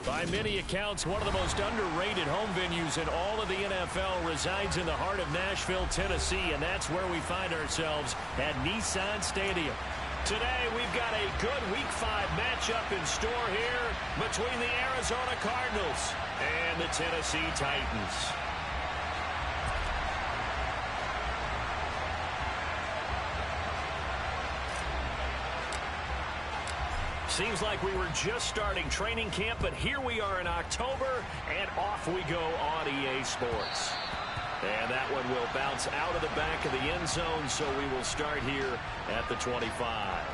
By many accounts, one of the most underrated home venues in all of the NFL resides in the heart of Nashville, Tennessee, and that's where we find ourselves at Nissan Stadium. Today, we've got a good Week 5 matchup in store here between the Arizona Cardinals and the Tennessee Titans. Seems like we were just starting training camp, but here we are in October, and off we go on EA Sports. And that one will bounce out of the back of the end zone, so we will start here at the 25.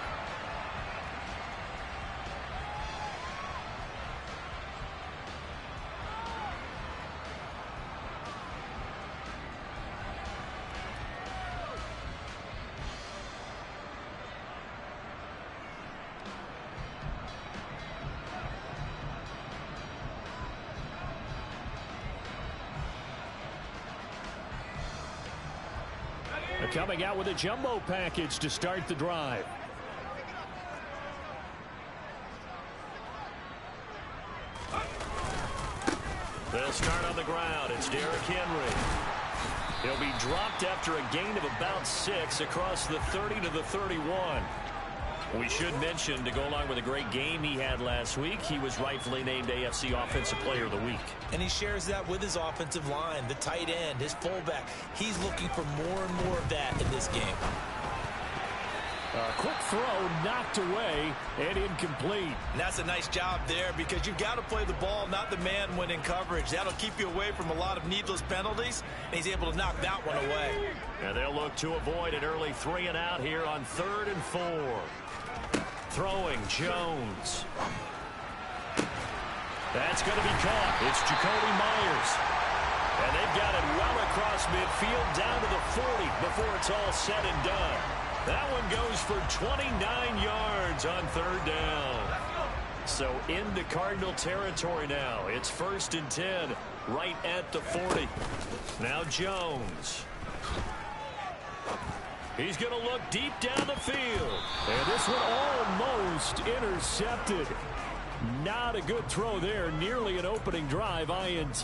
Coming out with a jumbo package to start the drive. They'll start on the ground. It's Derrick Henry. He'll be dropped after a gain of about 6 across the 30 to the 31. We should mention, to go along with a great game he had last week, he was rightfully named AFC Offensive Player of the Week. And he shares that with his offensive line, the tight end, his fullback. He's looking for more and more of that in this game. A quick throw knocked away and incomplete. And that's a nice job there because you've got to play the ball, not the man when in coverage. That'll keep you away from a lot of needless penalties, and he's able to knock that one away. And they'll look to avoid an early 3 and out here on 3rd and 4. Throwing Jones. That's going to be caught. It's Jacoby Myers. And they've got it well across midfield down to the 40 before it's all said and done. That one goes for 29 yards on 3rd down. So into Cardinal territory now. It's 1st and 10 right at the 40. Now Jones. He's going to look deep down the field. And this one almost intercepted. Not a good throw there. Nearly an opening drive INT.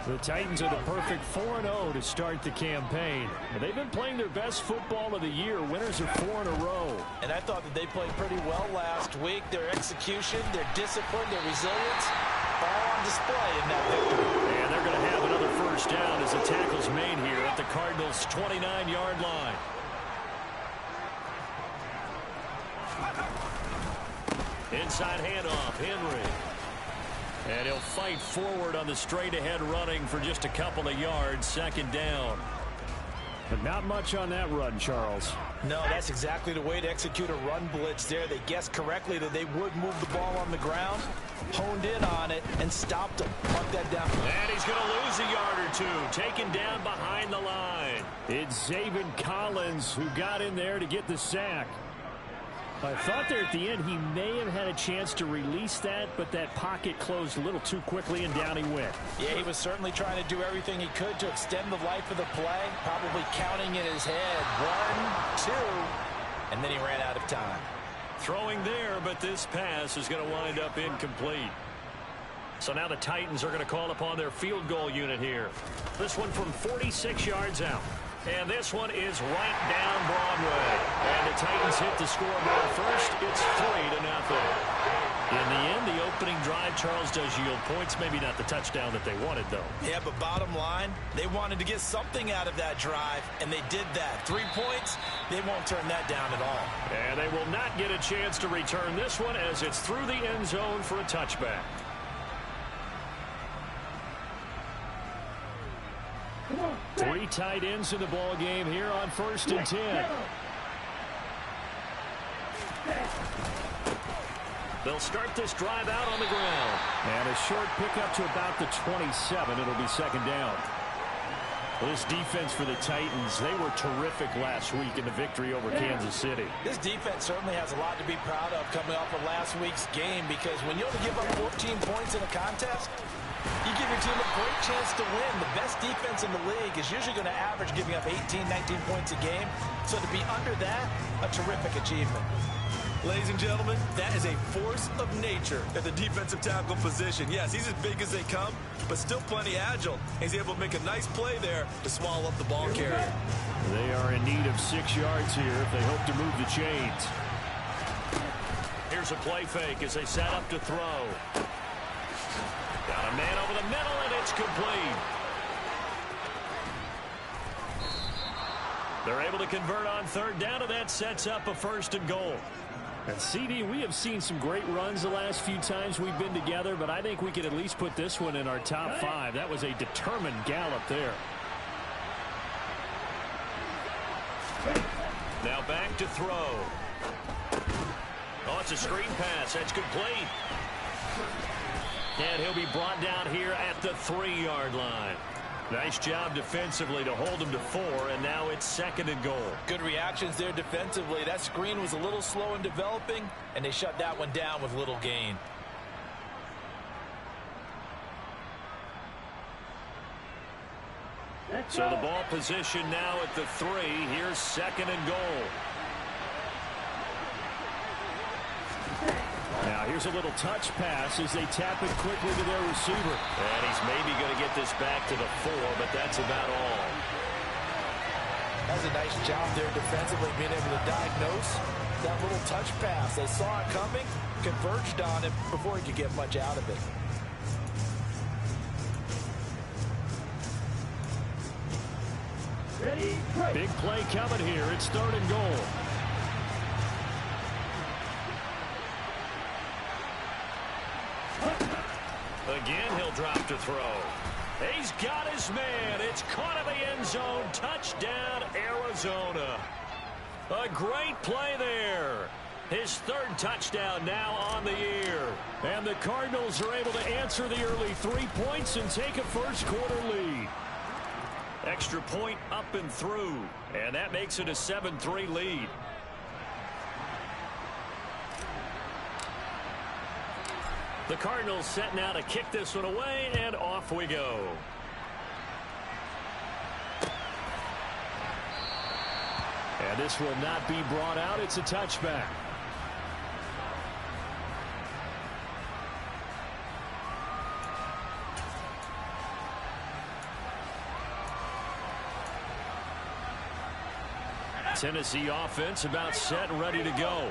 The Titans are the perfect 4-0 to start the campaign. And they've been playing their best football of the year. Winners of 4 in a row. And I thought that they played pretty well last week. Their execution, their discipline, their resilience, all on display in that victory. And they're going to have another first down as the tackle's made here at the Cardinals' 29-yard line. Inside handoff, Henry. And he'll fight forward on the straight-ahead running for just a couple of yards, 2nd down. But not much on that run, Charles. No, that's exactly the way to execute a run blitz there. They guessed correctly that they would move the ball on the ground, honed in on it, and stopped him. Mark that down. And he's going to lose a yard or 2, taken down behind the line. It's Zaven Collins who got in there to get the sack. I thought there at the end he may have had a chance to release that, but that pocket closed a little too quickly, and down he went. Yeah, he was certainly trying to do everything he could to extend the life of the play, probably counting in his head. 1, 2, and then he ran out of time. Throwing there, but this pass is going to wind up incomplete. So now the Titans are going to call upon their field goal unit here. This one from 46 yards out. And this one is right down Broadway. And the Titans hit the scoreboard first. It's 3-0. In the end, the opening drive, Charles, does yield points. Maybe not the touchdown that they wanted, though. Yeah, but bottom line, they wanted to get something out of that drive, and they did that. 3 points, they won't turn that down at all. And they will not get a chance to return this one as it's through the end zone for a touchback. Three tight ends in the ball game here on 1st and 10. They'll start this drive out on the ground. And a short pickup to about the 27. It'll be 2nd down. This defense for the Titans, they were terrific last week in the victory over Kansas City. This defense certainly has a lot to be proud of coming off of last week's game, because when you only give up 14 points in a contest, you give your team a great chance to win. The best defense in the league is usually going to average giving up 18, 19 points a game. So to be under that, a terrific achievement. Ladies and gentlemen, that is a force of nature at the defensive tackle position. Yes, he's as big as they come, but still plenty agile. He's able to make a nice play there to swallow up the ball carrier. They are in need of 6 yards here if they hope to move the chains. Here's a play fake as they set up to throw. Got a man over the middle, and it's complete. They're able to convert on third down, and that sets up a 1st and goal. And CD, we have seen some great runs the last few times we've been together, but I think we can at least put this one in our top 5. That was a determined gallop there. Now back to throw. Oh, it's a screen pass. That's complete. And he'll be brought down here at the 3-yard line. Nice job defensively to hold him to 4, and now it's 2nd and goal. Good reactions there defensively. That screen was a little slow in developing, and they shut that one down with little gain. So the ball position now at the 3. Here's 2nd and goal. Now here's a little touch pass as they tap it quickly to their receiver. And he's maybe going to get this back to the 4, but that's about all. That's a nice job there defensively, being able to diagnose that little touch pass. They saw it coming, converged on it before he could get much out of it. Big play coming here. It's 3rd and goal. Again, he'll drop to throw. He's got his man. It's caught in the end zone. Touchdown, Arizona. A great play there. His 3rd touchdown now on the year. And the Cardinals are able to answer the early 3 points and take a first-quarter lead. Extra point up and through. And that makes it a 7-3 lead. The Cardinals set now to kick this one away, and off we go. And this will not be brought out. It's a touchback. Tennessee offense about set and ready to go.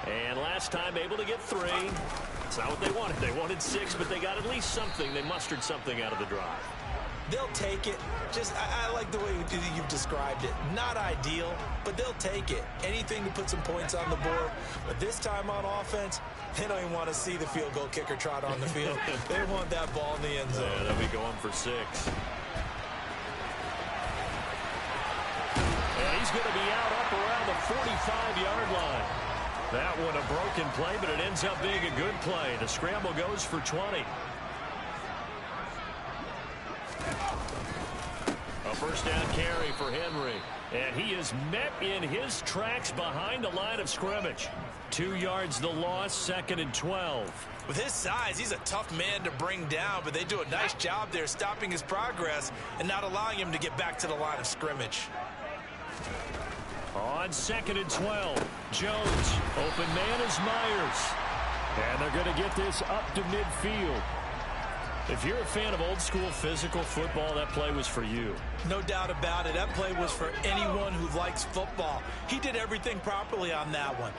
And last time able to get 3. It's not what they wanted. They wanted 6, but they got at least something. They mustered something out of the drive. They'll take it. I like the way you've described it. Not ideal, but they'll take it. Anything to put some points on the board. But this time on offense, they don't even want to see the field goal kicker trot on the field. They want that ball in the end zone. Yeah, they'll be going for 6. And he's going to be out up around the 45-yard line. That one a broken play, but it ends up being a good play. The scramble goes for 20. A first down carry for Henry. And he is met in his tracks behind the line of scrimmage. 2 yards the loss, 2nd and 12. With his size, he's a tough man to bring down, but they do a nice job there stopping his progress and not allowing him to get back to the line of scrimmage. On 2nd and 12, Jones, open man is Myers. And they're going to get this up to midfield. If you're a fan of old-school physical football, that play was for you. No doubt about it. That play was for anyone who likes football. He did everything properly on that one.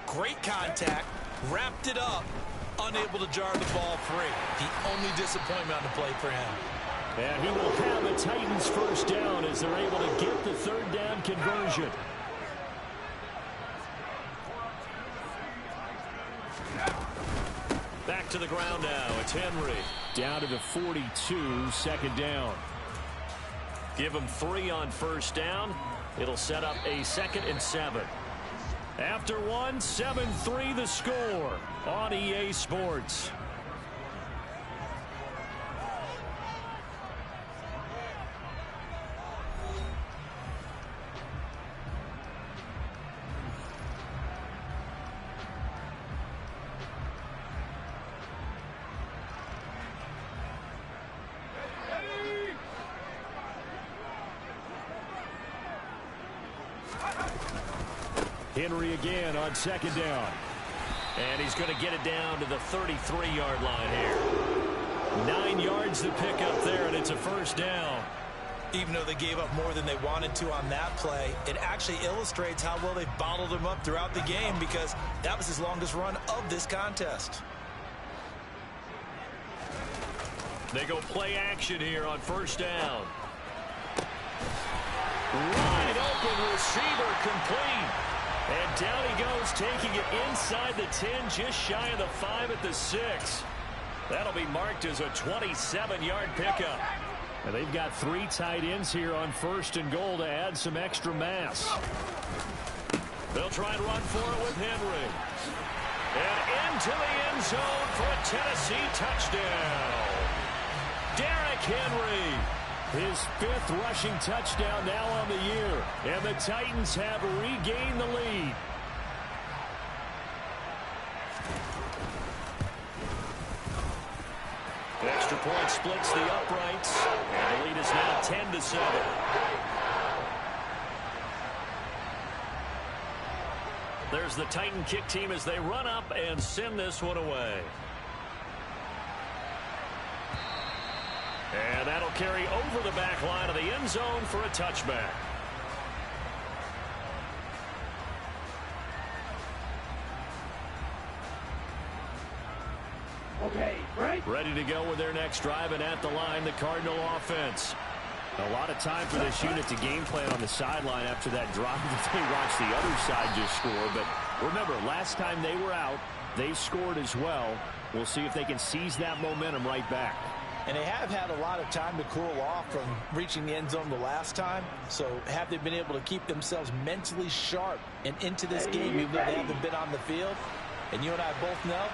Great contact, wrapped it up, unable to jar the ball free. The only disappointment on the play for him. And he will have the Titans first down as they're able to get the 3rd down conversion. Back to the ground now. It's Henry. Down to the 42, 2nd down. Give him 3 on first down. It'll set up a 2nd and 7. After 1, 7-3 the score on EA Sports. Henry again on second down. And he's going to get it down to the 33-yard line here. 9 yards to pick up there, and it's a first down. Even though they gave up more than they wanted to on that play, it actually illustrates how well they've bottled him up throughout the game, because that was his longest run of this contest. They go play action here on first down. Wide open receiver, complete. And down he goes, taking it inside the 10, just shy of the 5 at the 6. That'll be marked as a 27-yard pickup. And they've got 3 tight ends here on first and goal to add some extra mass. They'll try and run for it with Henry. And into the end zone for a Tennessee touchdown. Derrick Henry. His 5th rushing touchdown now on the year. And the Titans have regained the lead. The extra point splits the uprights. And the lead is now 10-7. There's the Titan kick team as they run up and send this one away. And that'll carry over the back line of the end zone for a touchback. Okay, right. Ready to go with their next drive, and at the line, the Cardinal offense. A lot of time for this unit to game plan on the sideline after that drive that they watched the other side just score. But remember, last time they were out, they scored as well. We'll see if they can seize that momentum right back. And they have had a lot of time to cool off from reaching the end zone the last time. So have they been able to keep themselves mentally sharp and into this game, even though they haven't been on the field? And you and I both know,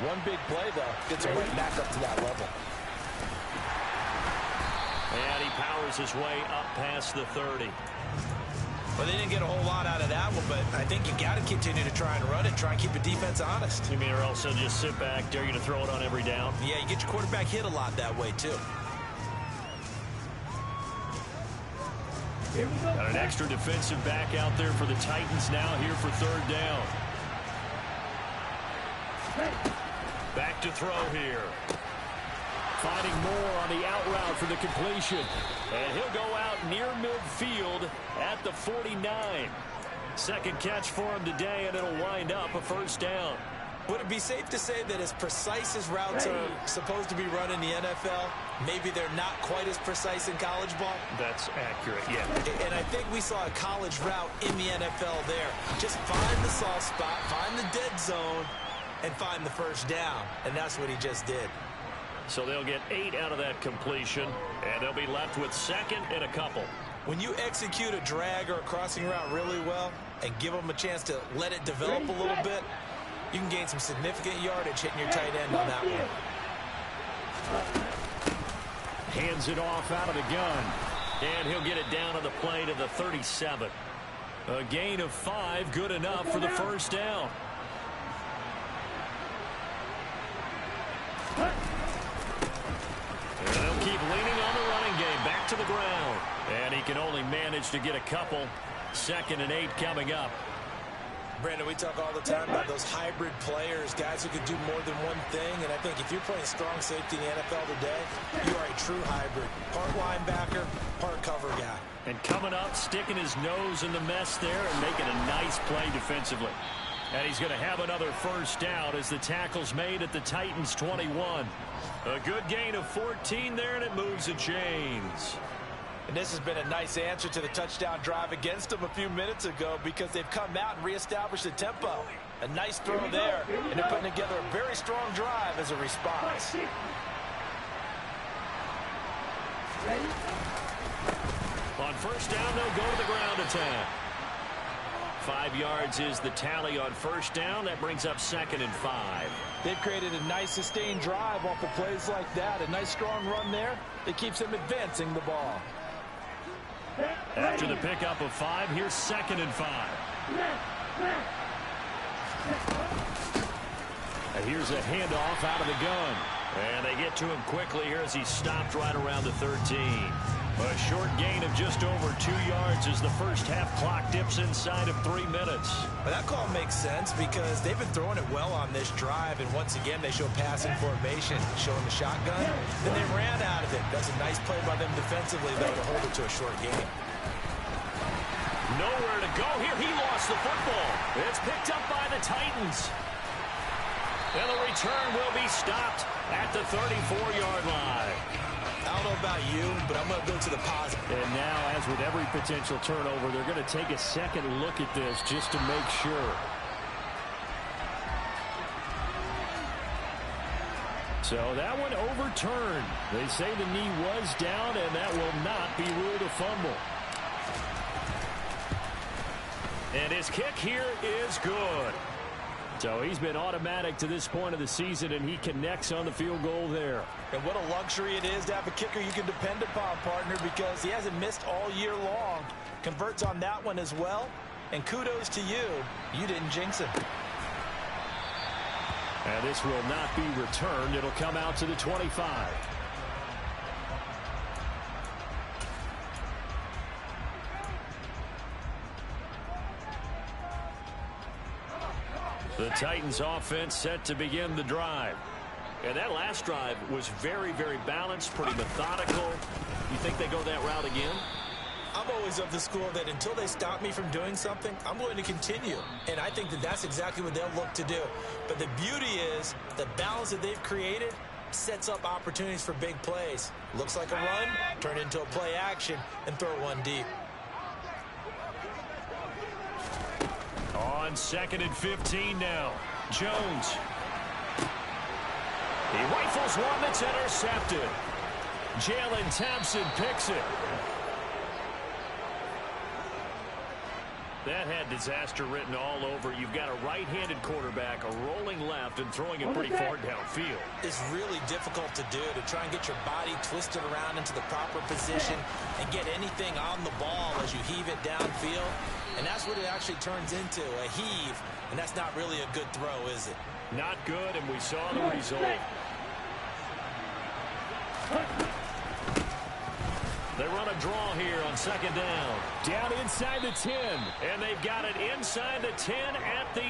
one big play, though, gets them right back up to that level. And he powers his way up past the 30. Well, they didn't get a whole lot out of that one, but I think you got to continue to try and run it, try and keep the defense honest. You mean, or else they'll just sit back, dare you to throw it on every down? Yeah, you get your quarterback hit a lot that way, too. Got an extra defensive back out there for the Titans now here for third down. Back to throw here. Finding more on the out route for the completion. And he'll go out near midfield at the 49. Second catch for him today, and it'll wind up a first down. Would it be safe to say that as precise as routes are supposed to be run in the NFL, maybe they're not quite as precise in college ball? That's accurate, yeah. And I think we saw a college route in the NFL there. Just find the soft spot, find the dead zone, and find the first down. And that's what he just did. So they'll get 8 out of that completion, and they'll be left with second and a couple. When you execute a drag or a crossing route really well and give them a chance to let it develop a little bit, you can gain some significant yardage hitting your tight end on that one. Hands it off out of the gun. And he'll get it down on the play to the 37. A gain of 5, good enough for the first down. And they'll keep leaning on the running game. Back to the ground. And he can only manage to get a couple. 2nd and 8 coming up. Brandon, we talk all the time about those hybrid players, guys who can do more than one thing. And I think if you're playing strong safety in the NFL today, you are a true hybrid. Part linebacker, part cover guy. And coming up, sticking his nose in the mess there and making a nice play defensively. And he's going to have another first down as the tackle's made at the Titans' 21. A good gain of 14 there, and it moves the chains. And this has been a nice answer to the touchdown drive against them a few minutes ago, because they've come out and reestablished the tempo. A nice throw there, and they're putting together a very strong drive as a response. On first down, they'll go to the ground attack. 5 yards is the tally on first down. That brings up 2nd and 5. They've created a nice sustained drive off of plays like that. A nice strong run there that keeps them advancing the ball. After the pickup of 5, here's 2nd and 5. And here's a handoff out of the gun. And they get to him quickly here as he stopped right around the 13. A short gain of just over 2 yards as the first half clock dips inside of 3 minutes. Well, that call makes sense because they've been throwing it well on this drive, and once again they show passing formation, showing the shotgun. Then they ran out of it. That's a nice play by them defensively, though, to hold it to a short gain. Nowhere to go here. He lost the football. It's picked up by the Titans. And the return will be stopped at the 34-yard line. I don't know about you, but I'm going to go to the positive. And now, as with every potential turnover, they're going to take a second look at this just to make sure. So that one overturned. They say the knee was down, and that will not be ruled a fumble. And his kick here is good. So he's been automatic to this point of the season, and he connects on the field goal there. And what a luxury it is to have a kicker you can depend upon, partner, because he hasn't missed all year long. Converts on that one as well. And kudos to you. You didn't jinx him. And this will not be returned. It'll come out to the 25. The Titans offense set to begin the drive. And that last drive was very, very balanced, pretty methodical. You think they go that route again? I'm always of the school that until they stop me from doing something, I'm going to continue. And I think that that's exactly what they'll look to do. But the beauty is the balance that they've created sets up opportunities for big plays. Looks like a run, turn it into a play action, and throw one deep. On 2nd and 15 now. Jones. He rifles one that's intercepted. Jalen Thompson picks it. That had disaster written all over. You've got a right-handed quarterback, a rolling left, and throwing it pretty far downfield. It's really difficult to do, to try and get your body twisted around into the proper position and get anything on the ball as you heave it downfield. And that's what it actually turns into, a heave. And that's not really a good throw, is it? Not good, and we saw the result. They run a draw here on 2nd down. Down inside the 10. And they've got it inside the 10 at the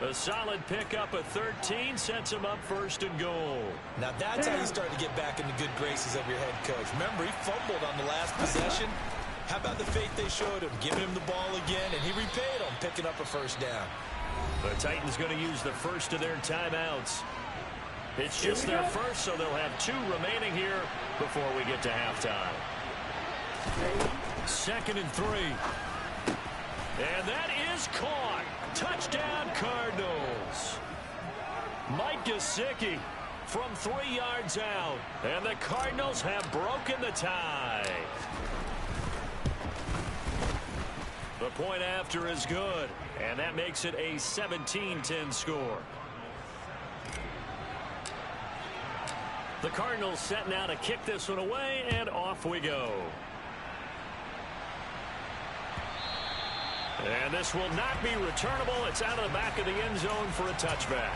8. A solid pickup of 13 sets him up 1st and goal. Now that's how you start to get back in the good graces of your head coach. Remember, he fumbled on the last possession. How about the faith they showed him, giving him the ball again, and he repaid them, picking up a 1st down. The Titans going to use the first of their timeouts. It's just their first, so they'll have 2 remaining here before we get to halftime. 2nd and 3. And that is caught. Touchdown, Cardinals. Mike Gesicki from 3 yards out. And the Cardinals have broken the tie. The point after is good. And that makes it a 17-10 score. The Cardinals set now to kick this one away, and off we go. And this will not be returnable. It's out of the back of the end zone for a touchback.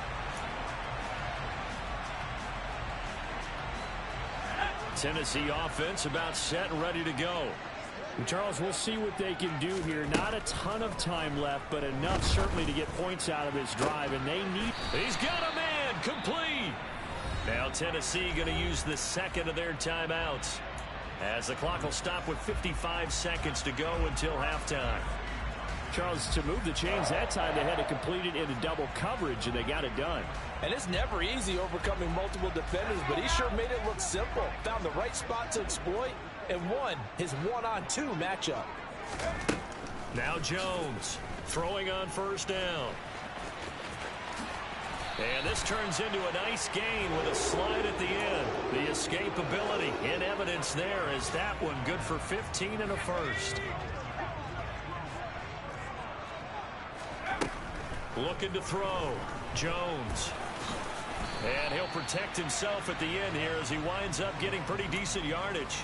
Tennessee offense about set and ready to go. Charles, we'll see what they can do here. Not a ton of time left, but enough certainly to get points out of this drive, and they need... He's got a man, complete. Now Tennessee going to use the 2nd of their timeouts, as the clock will stop with 55 seconds to go until halftime. Charles, to move the chains that time, they had to complete it into double coverage, and they got it done. And it's never easy overcoming multiple defenders, but he sure made it look simple. Found the right spot to exploit and won his 1-on-2 matchup. Now Jones throwing on 1st down. And this turns into a nice gain with a slide at the end. The escapability in evidence there is that one good for 15 and a 1st. Looking to throw. Jones. And he'll protect himself at the end here as he winds up getting pretty decent yardage.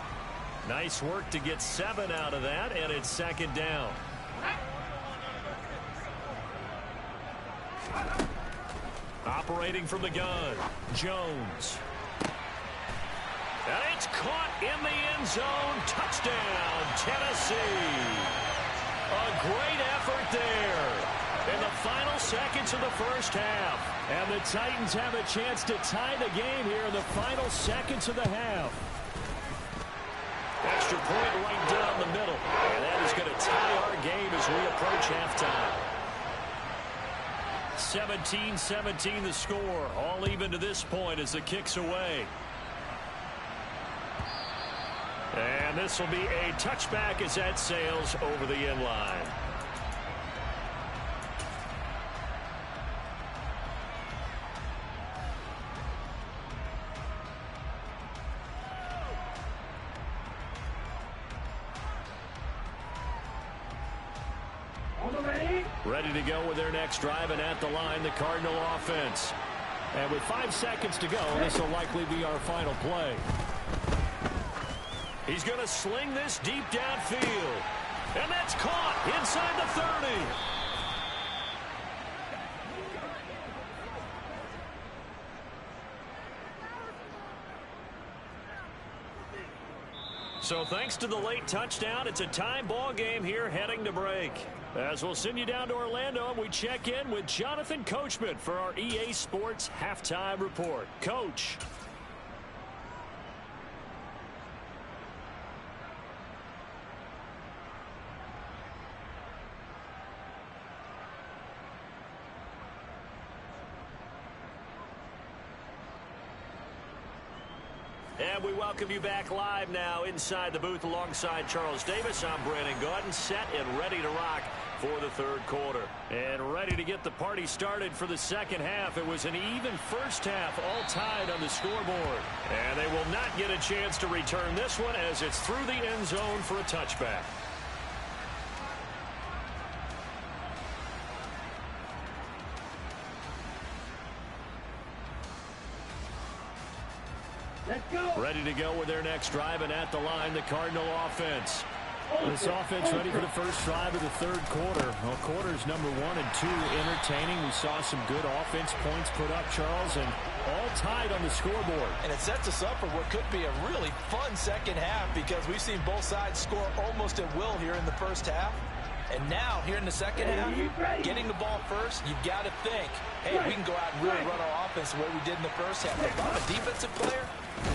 Nice work to get 7 out of that, and it's 2nd down. Operating from the gun, Jones. And it's caught in the end zone. Touchdown, Tennessee. A great effort there in the final seconds of the first half. And the Titans have a chance to tie the game here in the final seconds of the half. Extra point right down the middle. And that is going to tie our game as we approach halftime. 17-17 the score. All even to this point as the kick's away. And this will be a touchback as that sails over the end line. Ready to go with their next drive, and at the line, the Cardinal offense. And with 5 seconds to go, this will likely be our final play. He's going to sling this deep downfield. And that's caught inside the 30. So thanks to the late touchdown, it's a time ball game here heading to break. As we'll send you down to Orlando, and we check in with Jonathan Coachman for our EA Sports Halftime Report. Coach. And we welcome you back live now inside the booth alongside Charles Davis. I'm Brandon Gaudin, set and ready to rock for the third quarter. And ready to get the party started for the second half. It was an even first half, all tied on the scoreboard. And they will not get a chance to return this one as it's through the end zone for a touchback. Ready to go with their next drive, and at the line, the Cardinal offense. This offense ready for the first drive of the third quarter. Well, quarters number 1 and 2 entertaining. We saw some good offense points put up, Charles, and all tied on the scoreboard. And it sets us up for what could be a really fun second half because we've seen both sides score almost at will here in the first half. And now, here in the second half, getting the ball first, you've got to think, hey, we can go out and really run our offense the way we did in the first half. If I'm a defensive player,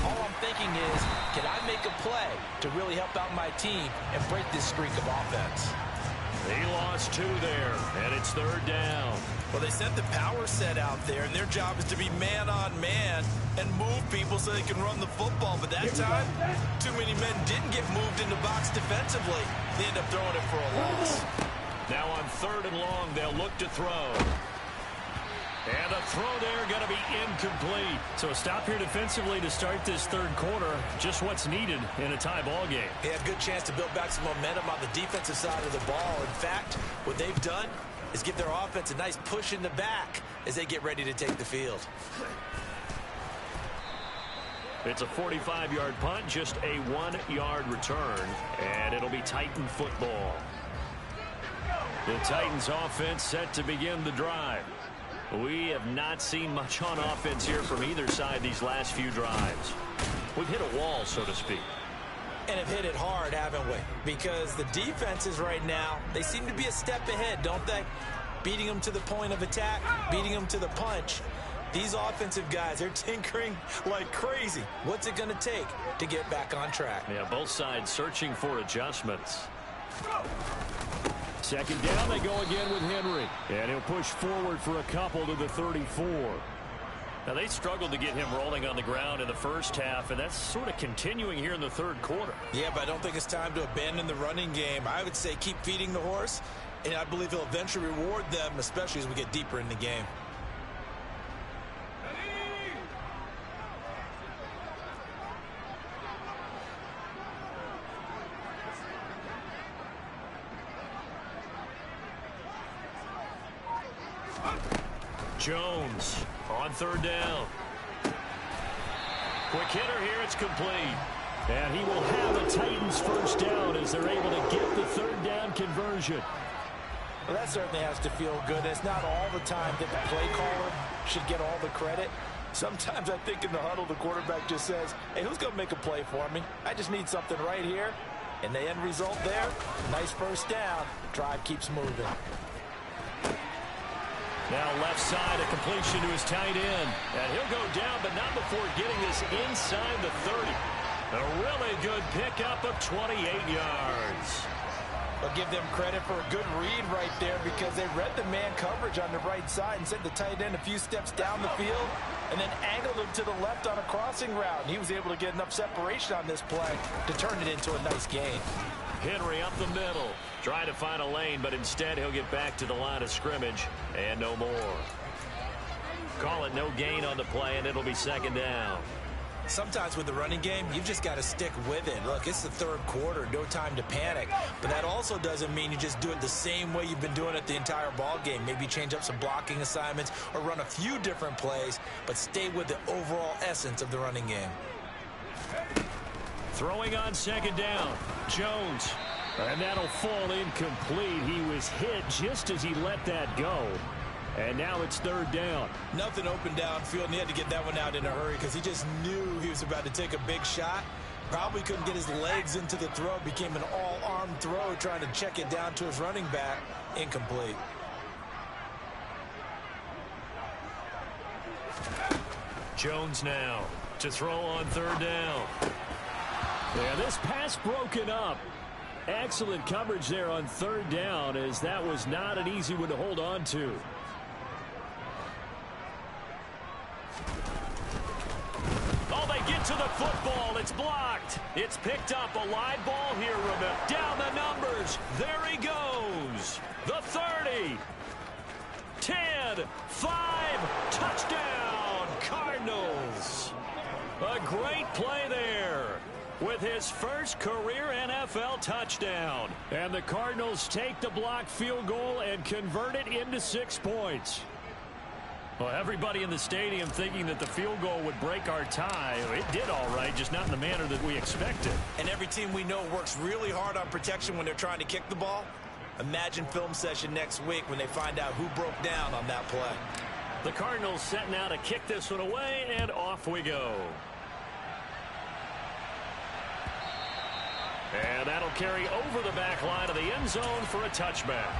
all I'm thinking is, can I make a play to really help out my team and break this streak of offense? He lost 2 there, and it's third down. Well, they sent the power set out there, and their job is to be man-on-man and move people so they can run the football. But that time, too many men didn't get moved in the box defensively. They end up throwing it for a loss. Now on third and long, they'll look to throw. And the throw there going to be incomplete. So a stop here defensively to start this third quarter. Just what's needed in a tie ball game. They have a good chance to build back some momentum on the defensive side of the ball. In fact, what they've done is give their offense a nice push in the back as they get ready to take the field. It's a 45-yard punt, just a 1-yard return, and it'll be Titan football. The Titans offense set to begin the drive. We have not seen much on offense here from either side these last few drives. We've hit a wall, so to speak. And have hit it hard, haven't we? Because the defenses right now, they seem to be a step ahead, don't they? Beating them to the point of attack, beating them to the punch. These offensive guys, they're tinkering like crazy. What's it going to take to get back on track? Yeah, both sides searching for adjustments. Second down, they go again with Henry. And he'll push forward for a couple to the 34. Now, they struggled to get him rolling on the ground in the first half, and that's sort of continuing here in the third quarter. Yeah, but I don't think it's time to abandon the running game. I would say keep feeding the horse, and I believe he'll eventually reward them, especially as we get deeper in the game. Jones on third down. Quick hitter here, it's complete. And he will have the Titans first down as they're able to get the third down conversion. Well, that certainly has to feel good. It's not all the time that the play caller should get all the credit. Sometimes I think in the huddle, the quarterback just says, hey, who's going to make a play for me? I just need something right here. And the end result there, nice first down. Drive keeps moving. Now left side, a completion to his tight end. And he'll go down, but not before getting this inside the 30. A really good pickup of 28 yards. I'll give them credit for a good read right there because they read the man coverage on the right side and sent the tight end a few steps down the field and then angled him to the left on a crossing route. And he was able to get enough separation on this play to turn it into a nice gain. Henry up the middle, trying to find a lane, but instead he'll get back to the line of scrimmage and no more. Call it no gain on the play, and it'll be second down. Sometimes with the running game, you've just got to stick with it. Look, it's the third quarter, no time to panic. But that also doesn't mean you just do it the same way you've been doing it the entire ball game. Maybe change up some blocking assignments or run a few different plays, but stay with the overall essence of the running game. Throwing on second down, Jones. And that'll fall incomplete. He was hit just as he let that go. And now it's third down. Nothing open downfield, and he had to get that one out in a hurry because he just knew he was about to take a big shot. Probably couldn't get his legs into the throw. Became an all-arm throw, trying to check it down to his running back. Incomplete. Jones now to throw on third down. Yeah, this pass broken up. Excellent coverage there on third down, as that was not an easy one to hold on to. Oh, they get to the football. It's blocked. It's picked up. A live ball here, remember. Down the numbers. There he goes. The 30. 10. 5. Touchdown. Cardinals. A great play there with his first career NFL touchdown. And the Cardinals take the blocked field goal and convert it into 6 points. Well, everybody in the stadium thinking that the field goal would break our tie. It did all right, just not in the manner that we expected. And every team we know works really hard on protection when they're trying to kick the ball. Imagine film session next week when they find out who broke down on that play. The Cardinals setting out to kick this one away, and off we go. And that'll carry over the back line of the end zone for a touchback.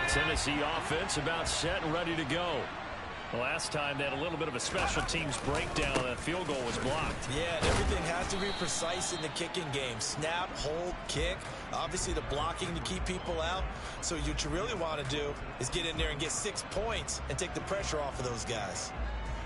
Tennessee offense about set and ready to go. Last time they had a little bit of a special teams breakdown. That field goal was blocked. Yeah, and everything has to be precise in the kicking game. Snap, hold, kick. Obviously the blocking to keep people out. So what you really want to do is get in there and get 6 points and take the pressure off of those guys.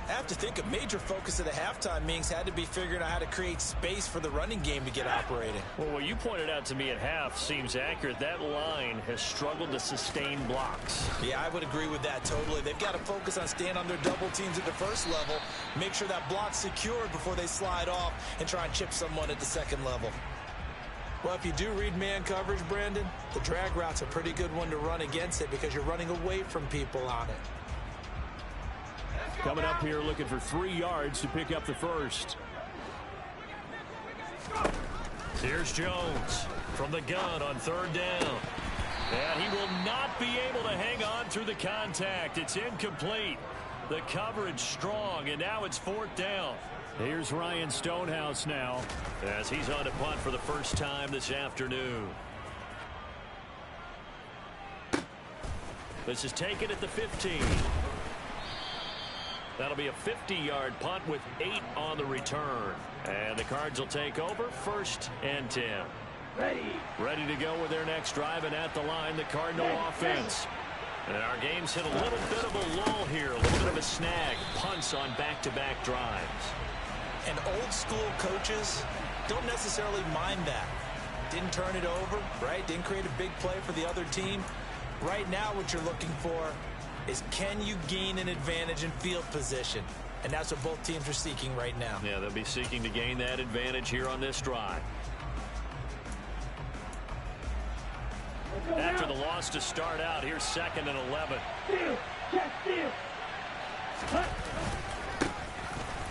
I have to think a major focus of the halftime meetings had to be figuring out how to create space for the running game to get operating. Well, what you pointed out to me at half seems accurate. That line has struggled to sustain blocks. Yeah, I would agree with that totally. They've got to focus on staying on their double teams at the first level, make sure that block's secured before they slide off and try and chip someone at the second level. Well, if you do read man coverage, Brandon, the drag route's a pretty good one to run against it because you're running away from people on it. Coming up here looking for 3 yards to pick up the first. Here's Jones from the gun on third down. And he will not be able to hang on through the contact. It's incomplete. The coverage strong, and now it's 4th down. Here's Ryan Stonehouse now as he's on to punt for the first time this afternoon. This is taken at the 15. That'll be a 50-yard punt with 8 on the return. And the Cards will take over 1st and 10. Ready to go with their next drive, and at the line, the Cardinal offense. And our game's hit a little bit of a lull here, a little bit of a snag. Punts on back-to-back drives. And old-school coaches don't necessarily mind that. Didn't turn it over, right? Didn't create a big play for the other team. Right now, what you're looking for is can you gain an advantage in field position? And that's what both teams are seeking right now. Yeah, they'll be seeking to gain that advantage here on this drive. After the loss to start out, here's 2nd and 11.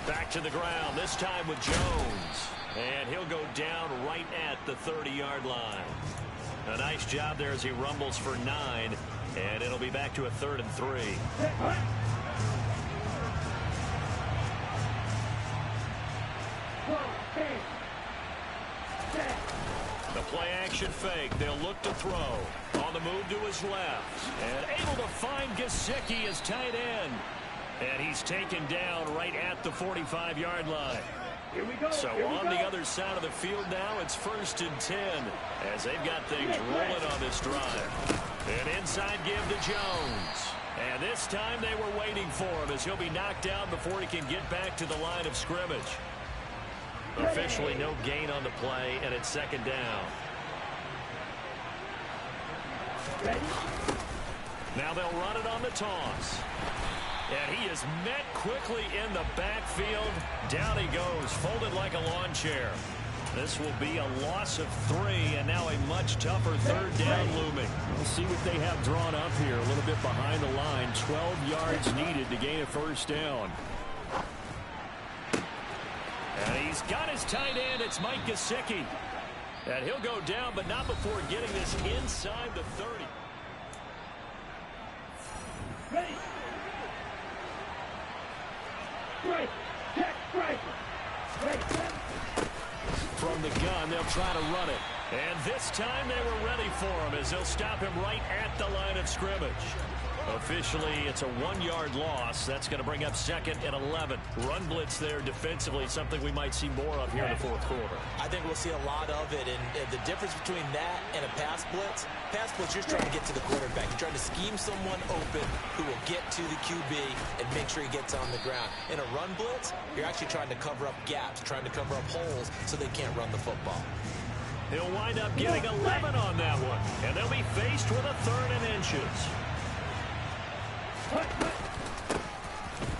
Back to the ground, this time with Jones. And he'll go down right at the 30-yard line. A nice job there as he rumbles for 9. And it'll be back to a 3rd and 3. Play-action fake. They'll look to throw. On the move to his left. And able to find Gesicki as tight end. And he's taken down right at the 45-yard line. So on the other side of the field now, it's 1st and 10 as they've got things rolling on this drive. An inside give to Jones. And this time they were waiting for him as he'll be knocked down before he can get back to the line of scrimmage. Officially no gain on the play, and it's 2nd down. Now they'll run it on the toss. And he is met quickly in the backfield. Down he goes, folded like a lawn chair. This will be a loss of 3, and now a much tougher 3rd down looming. We'll see what they have drawn up here. A little bit behind the line. 12 yards needed to gain a 1st down. And he's got his tight end. It's Mike Gesicki. And he'll go down, but not before getting this inside the 30. Ready. Strike. Check. Strike. From the gun, they'll try to run it. And this time they were ready for him as they'll stop him right at the line of scrimmage. Officially, it's a 1-yard loss. That's going to bring up 2nd and 11. Run blitz there defensively, something we might see more of here in the 4th quarter. I think we'll see a lot of it, and the difference between that and a pass blitz, you're trying to get to the quarterback. You're trying to scheme someone open who will get to the QB and make sure he gets on the ground. In a run blitz, you're actually trying to cover up gaps, trying to cover up holes so they can't run the football. He'll wind up getting 11 on that one, and they'll be faced with a 3rd and inches.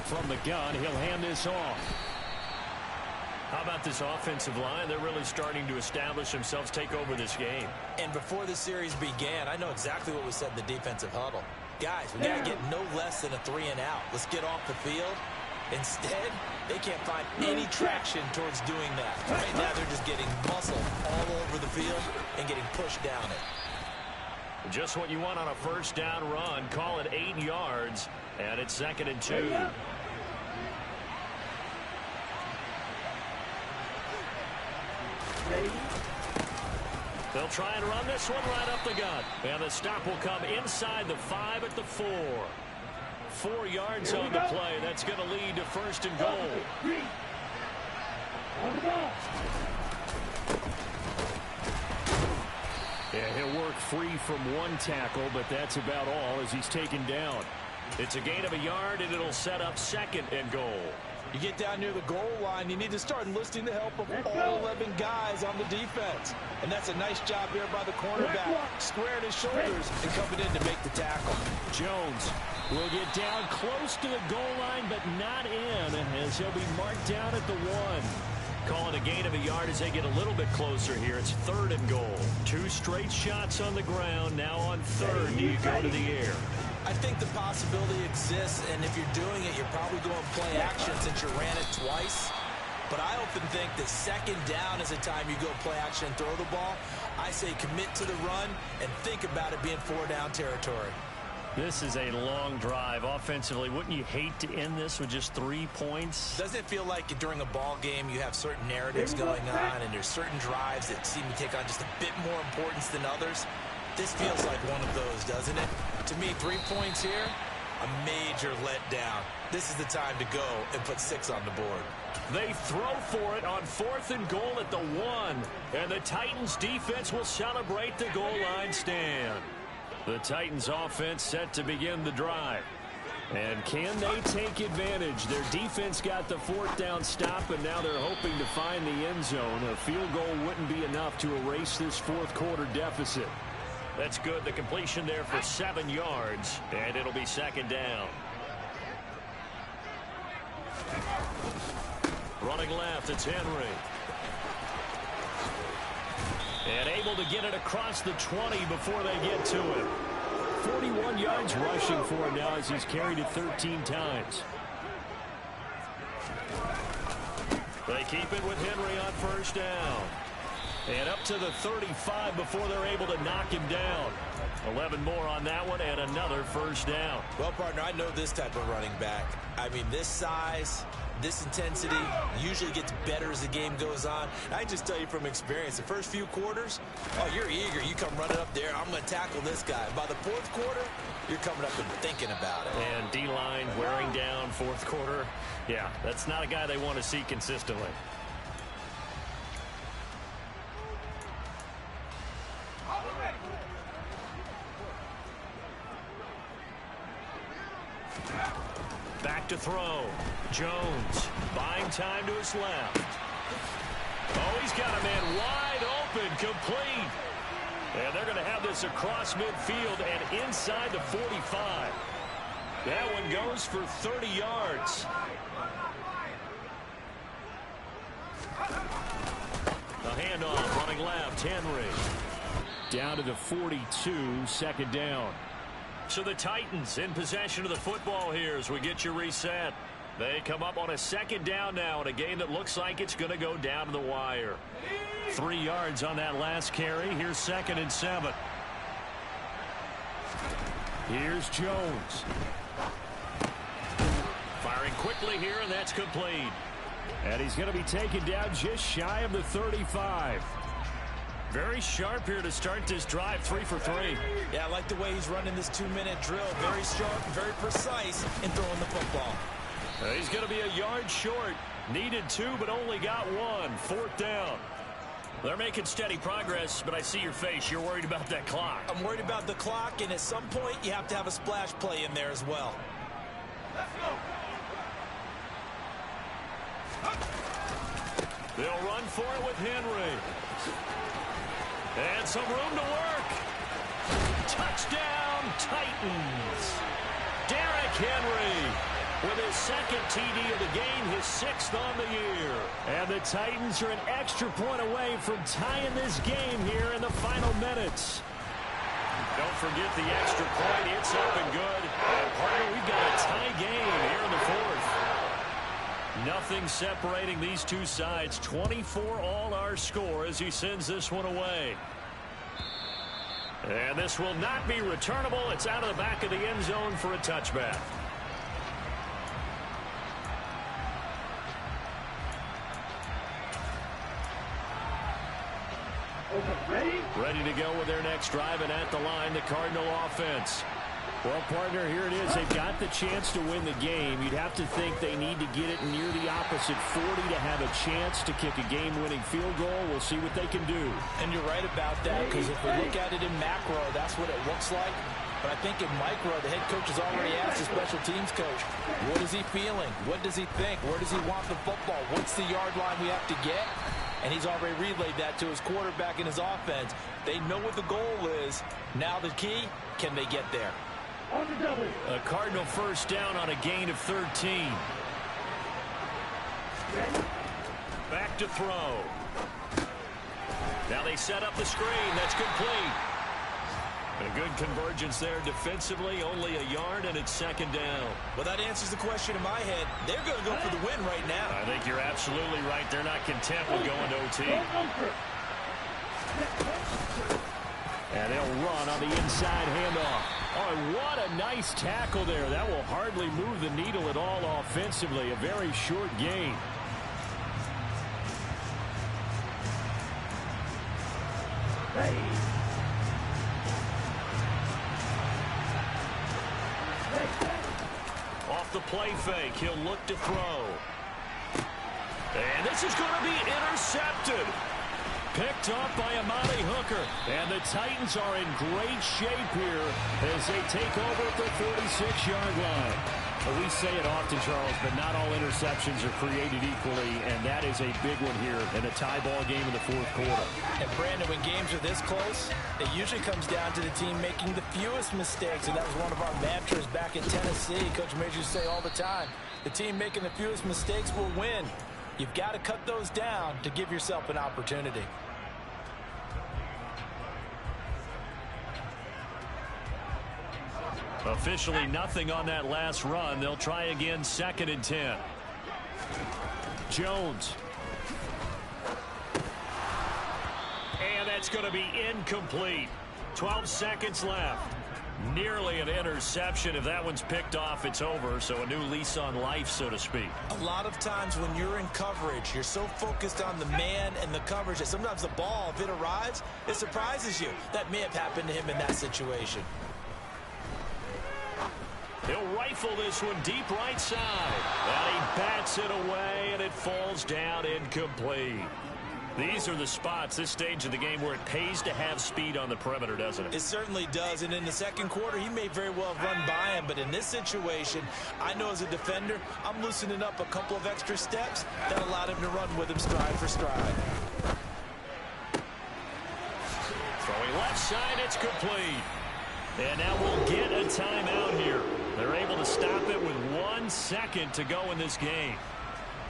From the gun, he'll hand this off. How about this offensive line? They're really starting to establish themselves, take over this game. And before the series began, I know exactly what was said in the defensive huddle. Guys, we got to get no less than a 3 and out. Let's get off the field. Instead, they can't find any traction towards doing that. Right now, they're just getting muscle all over the field and getting pushed down it. Just what you want on a 1st down run. Call it 8 yards, and it's 2nd and 2. They'll try and run this one right up the gut. And the stop will come inside the 5 at the 4. 4 yards on the play. That's going to lead to 1st and goal. Yeah, he'll work free from 1 tackle, but that's about all as he's taken down. It's a gain of 1 yard, and it'll set up 2nd and goal. You get down near the goal line, you need to start enlisting the help of all 11 guys on the defense. And that's a nice job here by the cornerback, squaring his shoulders and coming in to make the tackle. Jones will get down close to the goal line, but not in, as he'll be marked down at the 1. Call it a gain of 1 yard as they get a little bit closer here. It's 3rd and goal. 2 straight shots on the ground. Now on 3rd, do you go to the air? I think the possibility exists, and if you're doing it, you're probably going play action since you ran it twice. But I often think that 2nd down is the time you go play action and throw the ball. I say commit to the run and think about it being 4-down territory. This is a long drive. Offensively, wouldn't you hate to end this with just 3 points? Doesn't it feel like during a ball game you have certain narratives going on and there's certain drives that seem to take on just a bit more importance than others? This feels like one of those, doesn't it? To me, 3 points here, a major letdown. This is the time to go and put 6 on the board. They throw for it on 4th and goal at the 1. And the Titans defense will celebrate the goal line stand. The Titans offense set to begin the drive. And can they take advantage? Their defense got the 4th down stop, and now they're hoping to find the end zone. A field goal wouldn't be enough to erase this 4th quarter deficit. That's good. The completion there for 7 yards, and it'll be 2nd down. Running left, it's Henry. And able to get it across the 20 before they get to it. 41 yards rushing for him now as he's carried it 13 times. They keep it with Henry on 1st down. And up to the 35 before they're able to knock him down. 11 more on that one and another 1st down. Well, partner, I know this type of running back. I mean, this size, This intensity usually gets better as the game goes on. I just tell you from experience, the first few quarters, oh, you're eager. You come running up there, I'm going to tackle this guy. By the fourth quarter, you're coming up and thinking about it. And D-line wearing down fourth quarter. Yeah, that's not a guy they want to see consistently. Back to throw. Jones buying time to his left. Oh, he's got a man wide open, complete. And they're going to have this across midfield and inside the 45. That one goes for 30 yards. A handoff running left, Henry. Down to the 42, second down. So the Titans in possession of the football here as we get you reset. They come up on a second down now in a game that looks like it's going to go down to the wire. 3 yards on that last carry. Here's 2nd and 7. Here's Jones. Firing quickly here, and that's complete. And he's going to be taken down just shy of the 35. Very sharp here to start this drive, 3 for 3. Yeah, I like the way he's running this 2-minute drill. Very sharp, very precise in throwing the football. He's going to be a yard short. Needed 2, but only got 1. 4th down. They're making steady progress, but I see your face. You're worried about that clock. I'm worried about the clock, and at some point, you have to have a splash play in there as well. Let's go. They'll run for it with Henry. And some room to work. Touchdown, Titans. Derrick Henry with his 2nd TD of the game, his 6th on the year. And the Titans are an extra point away from tying this game here in the final minutes. Don't forget the extra point. It's up and good. And partner, we've got a tie game here in the 4th. Nothing separating these two sides. 24 all our score as he sends this one away. And this will not be returnable. It's out of the back of the end zone for a touchback. Ready to go with their next drive, and at the line, the Cardinal offense. Well, partner, here it is. They've got the chance to win the game. You'd have to think they need to get it near the opposite 40 to have a chance to kick a game-winning field goal. We'll see what they can do. And you're right about that, because if we look at it in macro, that's what it looks like. But I think in micro, the head coach has already asked the special teams coach, what is he feeling? What does he think? Where does he want the football? What's the yard line we have to get? And he's already relayed that to his quarterback and his offense. They know what the goal is. Now the key, can they get there? On the double. A Cardinal first down on a gain of 13. Back to throw. Now they set up the screen. That's complete. A good convergence there defensively. Only a yard, and it's 2nd down. Well, that answers the question in my head. They're going to go for the win right now. I think you're absolutely right. They're not content with going to OT. And they'll run on the inside handoff. Oh, what a nice tackle there. That will hardly move the needle at all offensively. A very short gain. Off the play fake, he'll look to throw. And this is going to be intercepted. Picked off by Amani Hooker. And the Titans are in great shape here as they take over at the 46-yard line. Well, we say it often, Charles, but not all interceptions are created equally, and that is a big one here in a tie ball game in the 4th quarter. And, Brandon, when games are this close, it usually comes down to the team making the fewest mistakes, and that was one of our mantras back in Tennessee. Coach Major used to say all the time, the team making the fewest mistakes will win. You've got to cut those down to give yourself an opportunity. Officially nothing on that last run. They'll try again, 2nd and 10. Jones. And that's going to be incomplete. 12 seconds left. Nearly an interception. If that one's picked off, it's over. So a new lease on life, so to speak. A lot of times when you're in coverage, you're so focused on the man and the coverage that sometimes the ball, if it arrives, it surprises you. That may have happened to him in that situation. He'll rifle this one deep right side. And he bats it away, and it falls down incomplete. These are the spots, this stage of the game, where it pays to have speed on the perimeter, doesn't it? It certainly does, and in the second quarter, he may very well have run by him, but in this situation, I know as a defender, I'm loosening up a couple of extra steps that allowed him to run with him stride for stride. Throwing left side, it's complete. And now we'll get a timeout here. They're able to stop it with 1 second to go in this game.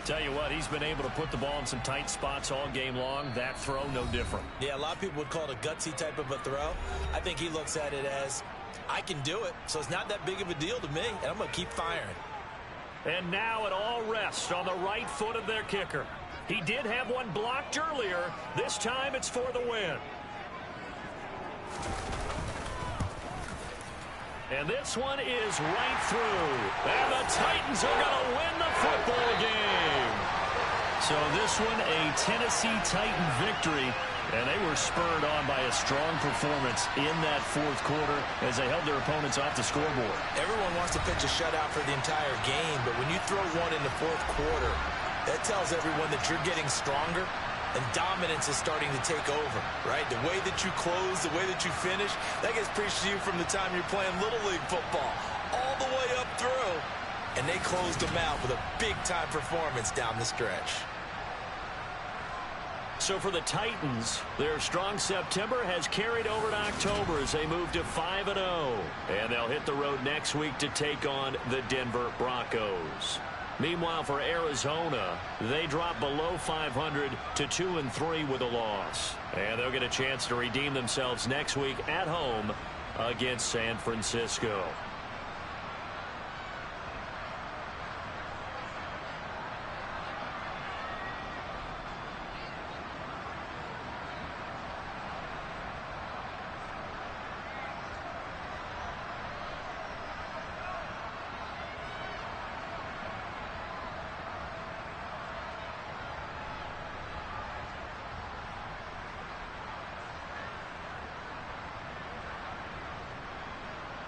Tell you what, he's been able to put the ball in some tight spots all game long. That throw, no different. Yeah, a lot of people would call it a gutsy type of a throw. I think he looks at it as, I can do it, so it's not that big of a deal to me, and I'm going to keep firing. And now it all rests on the right foot of their kicker. He did have one blocked earlier. This time it's for the win. And this one is right through. And the Titans are going to win the football game. So this one, a Tennessee Titan victory. And they were spurred on by a strong performance in that fourth quarter as they held their opponents off the scoreboard. Everyone wants to pitch a shutout for the entire game, but when you throw one in the fourth quarter, that tells everyone that you're getting stronger. And dominance is starting to take over, right? The way that you close, the way that you finish, that gets preached to you from the time you're playing Little League football all the way up through. And they closed them out with a big-time performance down the stretch. So for the Titans, their strong September has carried over to October as they move to 5-0. And they'll hit the road next week to take on the Denver Broncos. Meanwhile, for Arizona, they drop below 500 to 2-3 with a loss. And they'll get a chance to redeem themselves next week at home against San Francisco.